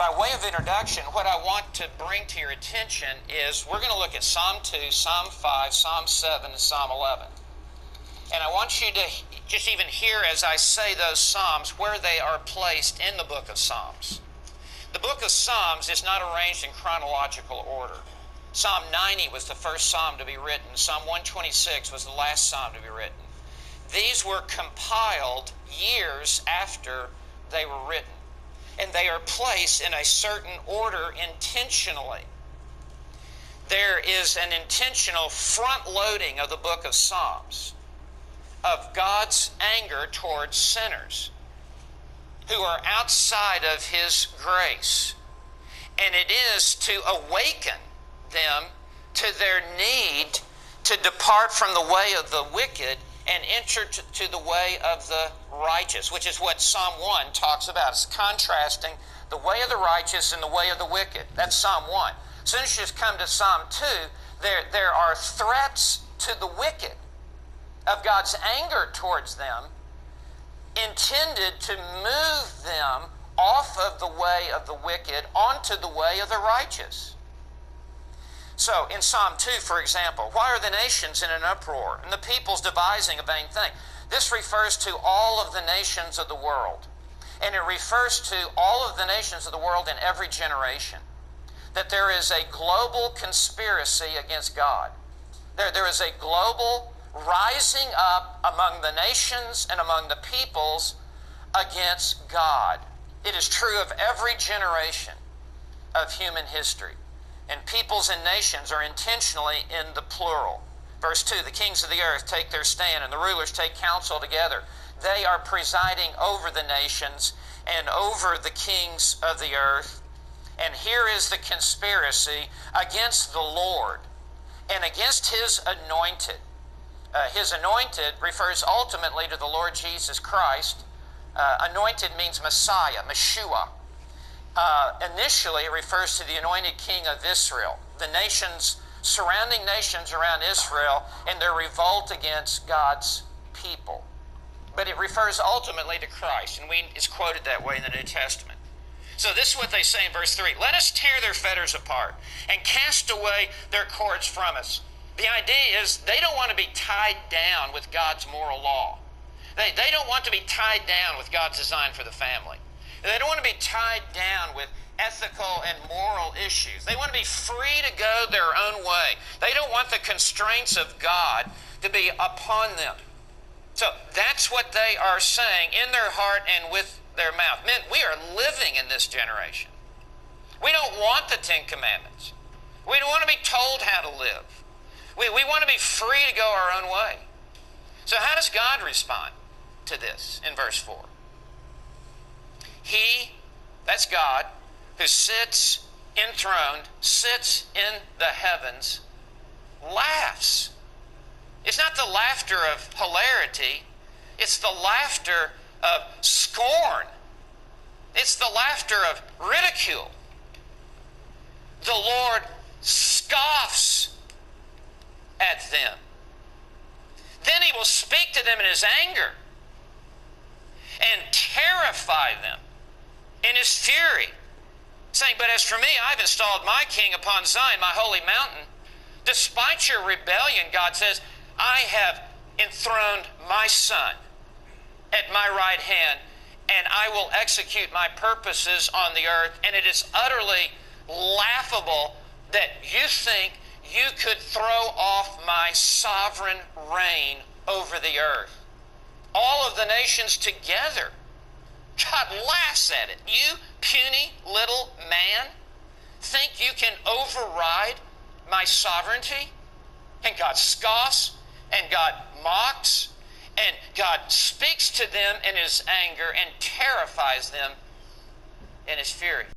by way of introduction, what I want to bring to your attention is we're going to look at Psalm 2, Psalm 5, Psalm 7, and Psalm 11. And I want you to just even hear as I say those Psalms where they are placed in the book of Psalms. The book of Psalms is not arranged in chronological order. Psalm 90 was the first Psalm to be written. Psalm 126 was the last Psalm to be written. These were compiled years after they were written. And they are placed in a certain order intentionally. There is an intentional front-loading of the book of Psalms, of God's anger towards sinners who are outside of His grace. And it is to awaken them to their need to depart from the way of the wicked and enter to the way of the righteous, which is what Psalm 1 talks about. It's contrasting the way of the righteous and the way of the wicked. That's Psalm 1. As soon as you come to Psalm 2, there are threats to the wicked of God's anger towards them, intended to move them off of the way of the wicked onto the way of the righteous. So, in Psalm 2, for example, why are the nations in an uproar, and the peoples devising a vain thing? This refers to all of the nations of the world. And it refers to all of the nations of the world in every generation. That there is a global conspiracy against God. There is a global rising up among the nations and among the peoples against God. It is true of every generation of human history. And peoples and nations are intentionally in the plural. Verse 2, the kings of the earth take their stand, and the rulers take counsel together. They are presiding over the nations and over the kings of the earth. And here is the conspiracy against the Lord and against His anointed. His anointed refers ultimately to the Lord Jesus Christ. Anointed means Messiah, Meshua. Initially, it refers to the anointed king of Israel, the nations, surrounding nations around Israel, and their revolt against God's people. But it refers ultimately to Christ, and it's quoted that way in the New Testament. So this is what they say in verse 3. Let us tear their fetters apart and cast away their cords from us. The idea is they don't want to be tied down with God's moral law. They don't want to be tied down with God's design for the family. They don't want to be tied down with ethical and moral issues. They want to be free to go their own way. They don't want the constraints of God to be upon them. So that's what they are saying in their heart and with their mouth. Men, we are living in this generation. We don't want the Ten Commandments. We don't want to be told how to live. We want to be free to go our own way. So how does God respond to this in verse 4? He, that's God, who sits enthroned, sits in the heavens, laughs. It's not the laughter of hilarity. It's the laughter of scorn. It's the laughter of ridicule. The Lord scoffs at them. Then He will speak to them in His anger and terrify them in His fury, saying, but as for me, I've installed my king upon Zion, my holy mountain. Despite your rebellion, God says, I have enthroned my Son at my right hand, and I will execute my purposes on the earth. And it is utterly laughable that you think you could throw off my sovereign reign over the earth. All of the nations together. God laughs at it. You puny little man think you can override my sovereignty? And God scoffs, and God mocks, and God speaks to them in His anger and terrifies them in His fury.